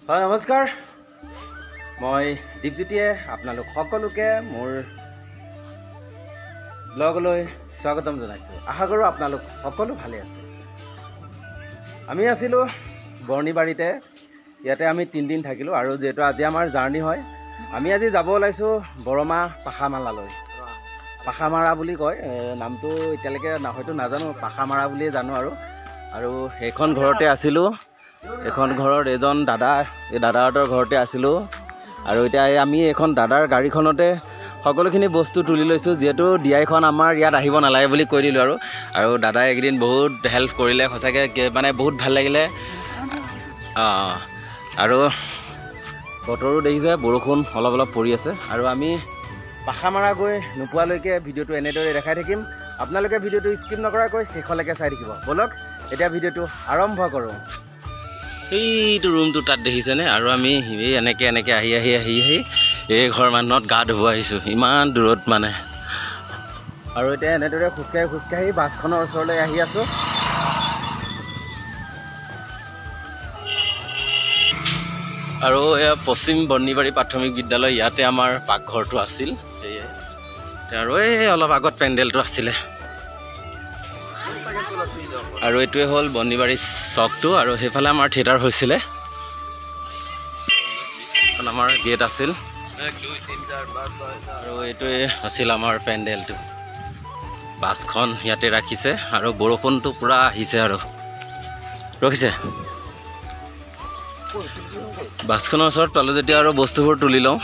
হয় নমস্কাৰ মই দীপজ্যোতিয়ে আপোনালোক সকলোকে মোৰ ব্লগলৈ স্বাগতম জনাইছোঁ। আশা কৰোঁ আপোনালোক সকলো ভালে আছে। আমি আছিলোঁ বৰ্ণিবাৰীতে, ইয়াতে আমি 3 দিন থাকিলোঁ আৰু যিহেতু আজি আমাৰ জাৰ্ণি হয়, আমি আজি যাব ওলাইছোঁ বৰমা পাখামালালৈ। পাখামাৰা বুলি কয় নামটো, এতিয়ালৈকে হয়তো নাজানো, পাখামাৰা বুলিয়ে জানো। আৰু এইখন ঘৰতে আছিলোঁ, এখন ঘৰত এজন দাদা, এই দাদাহঁতৰ ঘৰতে আছিলোঁ। আৰু এতিয়া আমি এখন দাদাৰ গাড়ীখনতে সকলোখিনি বস্তু তুলি লৈছোঁ, যিহেতু ডিআইখন আমাৰ ইয়াত আহিব নালাগে বুলি কৈ দিলোঁ। আৰু দাদাই এইকেইদিন বহুত হেল্প কৰিলে, সঁচাকৈ মানে বহুত ভাল লাগিলে। আৰু বতৰো দেখিছে, বৰষুণ অলপ অলপ পৰি আছে। আৰু আমি পাখামাৰা গৈ নোপোৱালৈকে ভিডিঅ'টো এনেদৰে দেখাই থাকিম। আপোনালোকে ভিডিঅ'টো স্কিপ নকৰাকৈ শেষলৈকে চাই থাকিব। ব'লক এতিয়া ভিডিঅ'টো আৰম্ভ কৰোঁ। এইটো ৰুমটো তাত দেখিছেনে? আৰু আমি এনেকৈ আহি এই ঘৰ মানুহত গা ধুব আহিছোঁ, ইমান দূৰত মানে। আৰু এতিয়া এনেদৰে খোজকাঢ়ি বাছখনৰ ওচৰলৈ আহি আছোঁ। আৰু এয়া পশ্চিম বৰ্ণিবাৰী প্ৰাথমিক বিদ্যালয়, ইয়াতে আমাৰ পাকঘৰটো আছিল। সেয়ে আৰু এই অলপ আগত পেণ্ডেলটো আছিলে। আৰু এইটোৱে হ'ল বৰ্ণিবাৰী চকটো, আৰু সেইফালে আমাৰ থিয়েটাৰ হৈছিলে। আমাৰ গেট আছিল, আৰু এইটোৱে আছিল আমাৰ পেণ্ডেলটো। বাছখন ইয়াতে ৰাখিছে, আৰু বৰষুণটো পূৰা আহিছে আৰু ৰখিছে। বাছখনৰ ওচৰত পালোঁ যেতিয়া আৰু বস্তুবোৰ তুলি লওঁ।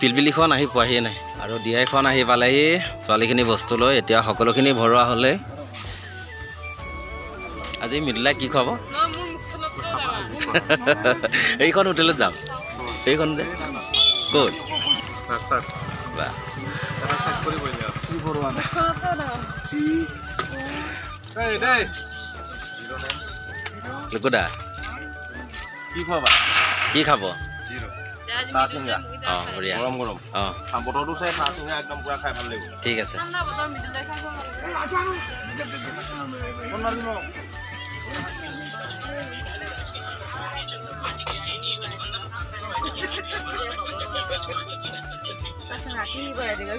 পিলপিলিখন আহি পোৱাহিয়ে নাই, আৰু ডিআইখন আহি পালেহি ছোৱালীখিনি বস্তু লৈ। এতিয়া সকলোখিনি ভৰোৱা হ'লে। আজি মৃদুলাই কি খুৱাব? এইখন হোটেলত যাম। এইখন যে ক'ত? লুকুদা কি খাব? বঢ়িয়া, গৰম বতৰটো চাই একদম পুৰা খাই ভাল লাগিব। ঠিক আছে।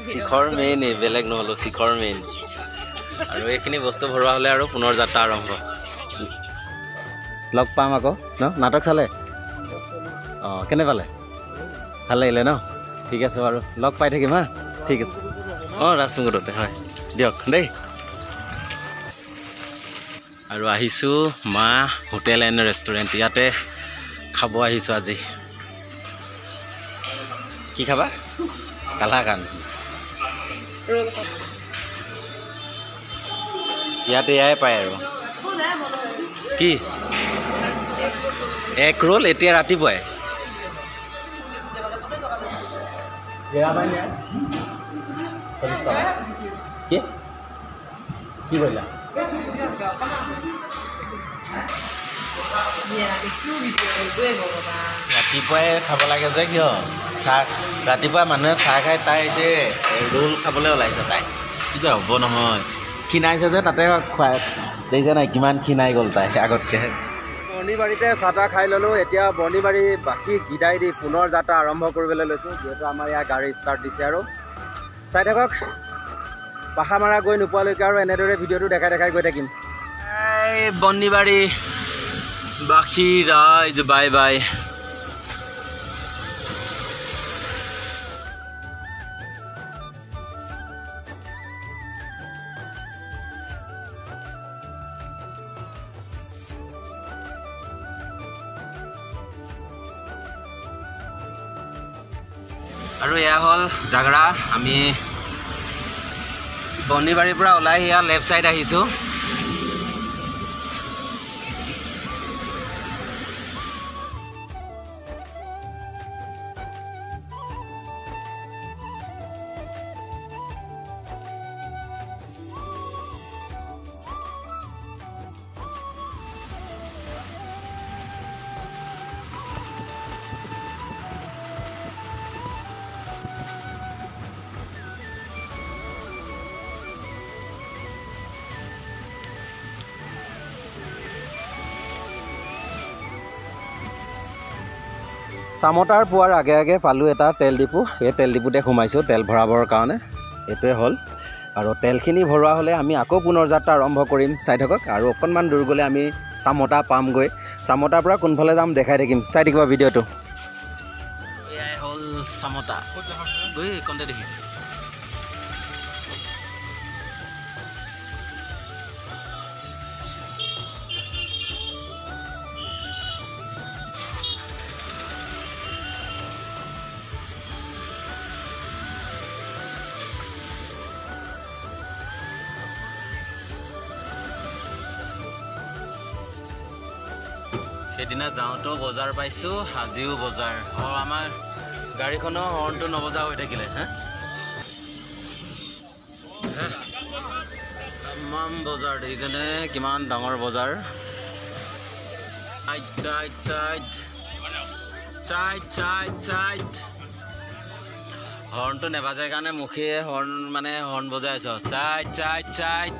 শিখৰ মেইন, বেলেগ নহ'লো, শিখৰ মেইন। আৰু এইখিনি বস্তু ভৰোৱা হ'লে আৰু পুনৰ যাত্ৰা আৰম্ভ। লগ পাম আকৌ ন? নাটক চালে? কেনে পালে? ভাল লাগিলে ন? ঠিক আছে বাৰু, লগ পাই থাকিম হা। ঠিক আছে। ৰাজচুঙুৰতে হয়, দিয়ক দেই। আৰু আহিছোঁ মা হোটেল এণ্ড ৰেষ্টুৰেণ্ট, ইয়াতে খাব আহিছোঁ আজি। কি খাবা? কালাকান। ইয়াতে এয়াই পায় আৰু কি এক ৰোল এতিয়া ৰাতিপুৱাই। কি কৰিলা? ৰাতিপুৱাই খাব লাগে যে, কিয় চাহ ৰাতিপুৱা মানুহে চাহ খাই, তাই এতিয়া ৰোল খাবলৈ ওলাইছে। তাই কি যে হ'ব নহয়, ক্ষীণাইছে যে, তাতে খুৱাই দেখিছে নাই কিমান ক্ষীণাই গ'ল তাই আগতকৈ। বৰ্ণিবাৰীতে চাহ তাহ খাই ল'লোঁ। এতিয়া বৰ্ণিবাৰী বাকী গিদাই দি পুনৰ যাত্ৰা আৰম্ভ কৰিবলৈ লৈছোঁ, যিহেতু আমাৰ ইয়াৰ গাড়ী ষ্টাৰ্ট দিছে। আৰু চাই থাকক, পাখামাৰা গৈ নোপোৱালৈকে আৰু এনেদৰে ভিডিঅ'টো দেখাই গৈ থাকিম। বৰ্ণিবাৰী বাসী ৰাইজ, বাই বাই। আৰু এয়া হ'ল জাগৰা। আমি বৰ্ণিবাৰীৰ পৰা ওলাই এয়া লেফ্ট ছাইড আহিছোঁ। চামতাৰ পোৱাৰ আগে আগে পালোঁ এটা তেল ডিপু। এই তেল ডিপুতে সোমাইছোঁ তেল ভৰাবৰ কাৰণে। এইটোৱে হ'ল আৰু তেলখিনি ভৰোৱা হ'লে আমি আকৌ পুনৰ যাত্ৰা আৰম্ভ কৰিম। চাই থাকক আৰু অকণমান দূৰ গ'লে আমি চামতা পামগৈ। চামতাৰ পৰা কোনফালে যাম দেখাই থাকিম, চাই থাকিব ভিডিঅ'টো। এয়াই হ'ল চামতা। গৈ কণতে দেখিছোঁ। সেইদিনা যাওঁতেও বজাৰ পাইছোঁ, আজিও বজাৰ। আমাৰ গাড়ীখনৰ হৰ্ণটো নবজা হৈ থাকিলে। তামাম বজাৰ দেখিছেনে, কিমান ডাঙৰ বজাৰ। হৰ্ণটো নেবাজে কাৰণে মুখে হৰ্ণ বজাই আছ। চাইড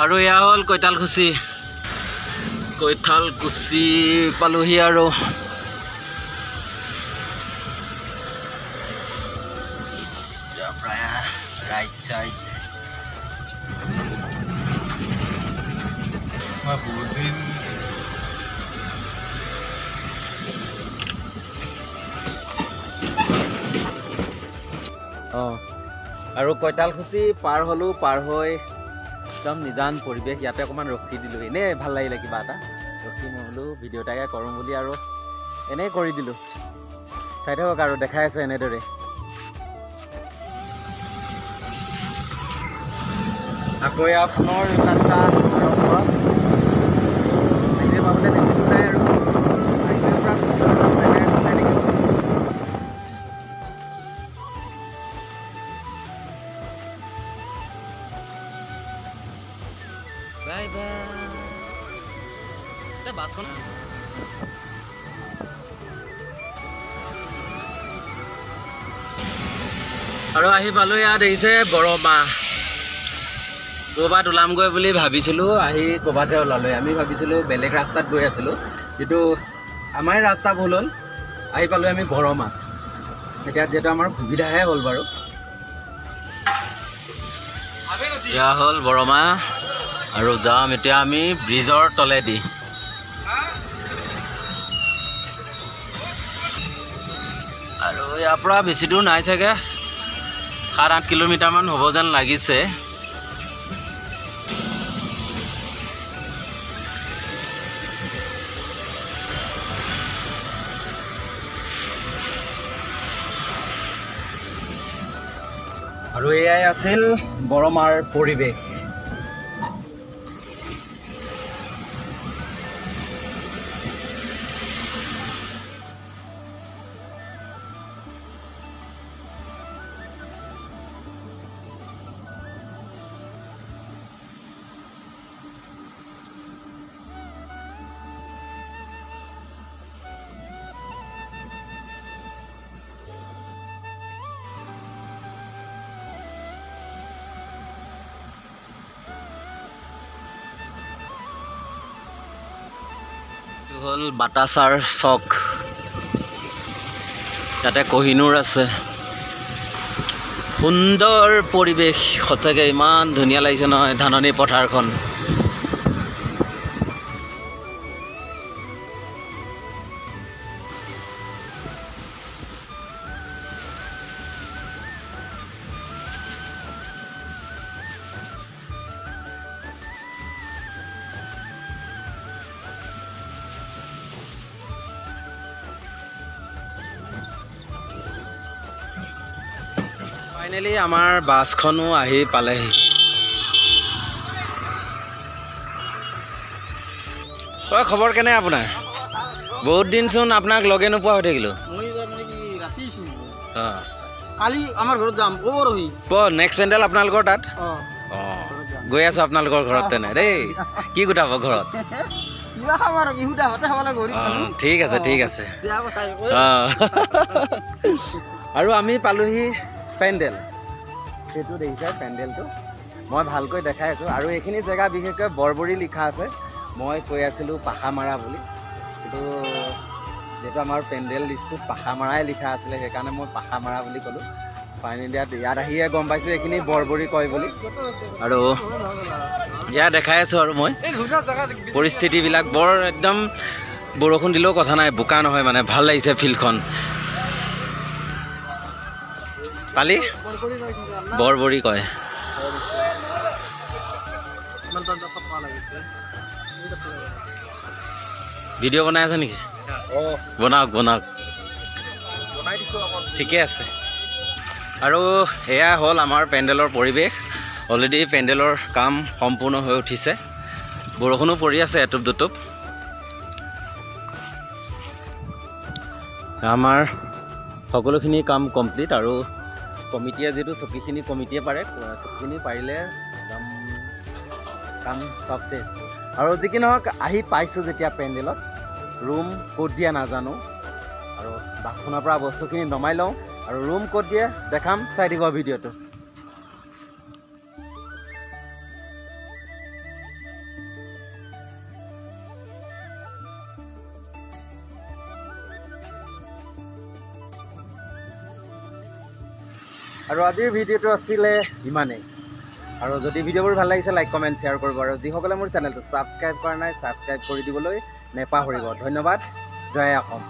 আৰু এয়া হ'ল কৈতালকুছি পালোহি। আৰু প্ৰায় ৰাইট চাইড আৰু কৈতালকুছি পাৰ হ'লোঁ। পাৰ হৈ একদম নিজান পৰিৱেশ। ইয়াতে অকণমান ৰখি দিলোঁ, এনেই ভাল লাগিলে কিবা এটা ৰখি। মই বোলো ভিডিঅ' এটাকে কৰোঁ বুলি আৰু এনেই কৰি দিলোঁ। চাই থাকক আৰু দেখাই আছোঁ এনেদৰে। আকৌ ইয়াৰ পুনৰ যাত্ৰা আৰম্ভ। পাবলৈ বেছি নাই আৰু বাই বাই। বাছখন আৰু আহি পালোঁ। ইয়াত দেখিছে বৰমাহ। ক'ৰবাত ওলামগৈ বুলি ভাবিছিলোঁ, আহি ক'ৰবাতহে ওলালোঁ। আমি ভাবিছিলোঁ বেলেগ ৰাস্তাত গৈ আছিলোঁ, কিন্তু আমাৰ ৰাস্তা ভুল হ'ল। আহি পালোঁ আমি বৰমাহ। এতিয়া যিহেতু আমাৰ সুবিধাহে হ'ল বাৰু। এয়া হ'ল বৰমাহ আৰু যাম এতিয়া আমি ব্ৰিজৰ তলেদি। আৰু ইয়াৰ পৰা বেছি দূৰ নাই চাগে, 7-8 কিলোমিটাৰমান হ'ব যেন লাগিছে। আৰু এয়াই আছিল বৰমাৰ পৰিৱেশ। হ'ল বাটাচাৰ চক। ইয়াতে কহিনুৰ আছে। সুন্দৰ পৰিৱেশ সঁচাকৈ, ইমান ধুনীয়া লাগিছে নহয় ধাননি পথাৰখন। ফাইনেলি আমাৰ বাছখনো আহি পালেহি। অ' খবৰ কেনে আপোনাৰ? বহুত দিনচোন আপোনাক লগে নোপোৱা হৈ থাকিলোঁ। অঁ কালি আমাৰ ঘৰত যাম পৰহি। নেক্সট পেণ্ডেল আপোনালোকৰ তাত? অঁ গৈ আছোঁ আপোনালোকৰ ঘৰত তেনে দেই। কি গোটাব ঘৰত? কিবা খাব আৰু বিহু দাহতে খাব লাগিব। ঠিক আছে ঠিক আছে। অঁ আৰু আমি পালোহি পেণ্ডেল। সেইটো দেখিছে পেণ্ডেলটো মই ভালকৈ দেখাই আছোঁ। আৰু এইখিনি জেগা বিশেষকৈ বৰবৰী লিখা আছে। মই কৈ আছিলোঁ পাখামাৰা বুলি, কিন্তু যিহেতু আমাৰ পেণ্ডেল লিষ্টটোত পাখামাৰাই লিখা আছিলে সেইকাৰণে মই পাখামাৰা বুলি ক'লোঁ। ফাইনেলি ইয়াত আহিয়ে গম পাইছোঁ এইখিনি বৰবৰী কয় বুলি। আৰু ইয়াত দেখাই আছোঁ আৰু মই পৰিস্থিতিবিলাক বৰ একদম বৰষুণ দিলেও কথা নাই, বোকা নহয় মানে ভাল লাগিছে ফিল্ডখন। পালি বৰবৰী কয়। ভিডিঅ' বনাই আছে নেকি? বনাওক বনাওক, ঠিকে আছে। আৰু এয়া হ'ল আমাৰ পেণ্ডেলৰ পৰিৱেশ। অলৰেডি পেণ্ডেলৰ কাম সম্পূৰ্ণ হৈ উঠিছে। বৰষুণো পৰি আছে এটুপ দুটুপ। আমাৰ সকলোখিনি কাম কমপ্লিট। আৰু কমিটিয়ে যিটো চকীখিনি কমিটিয়ে পাৰে, চকীখিনি পাৰিলে একদম কাম চাকচেছ। আৰু যি কি নহওক আহি পাইছোঁ যেতিয়া পেণ্ডেলত, ৰুম ক'ত দিয়ে নাজানো। আৰু বাছখনৰ পৰা বস্তুখিনি নমাই লওঁ আৰু ৰুম ক'ত দিয়ে দেখাম, চাই দিব ভিডিঅ'টো। আৰু আজিৰ ভিডিঅ'টো আছিলে ইমানেই। আৰু যদি ভিডিঅ'বোৰ ভাল লাগিছে লাইক কমেণ্ট শ্বেয়াৰ কৰিব। আৰু যিসকলে মোৰ চেনেলটো ছাবস্ক্ৰাইব কৰা নাই ছাবস্ক্ৰাইব কৰি দিবলৈ নেপাহৰিব। ধন্যবাদ। জয় অসম।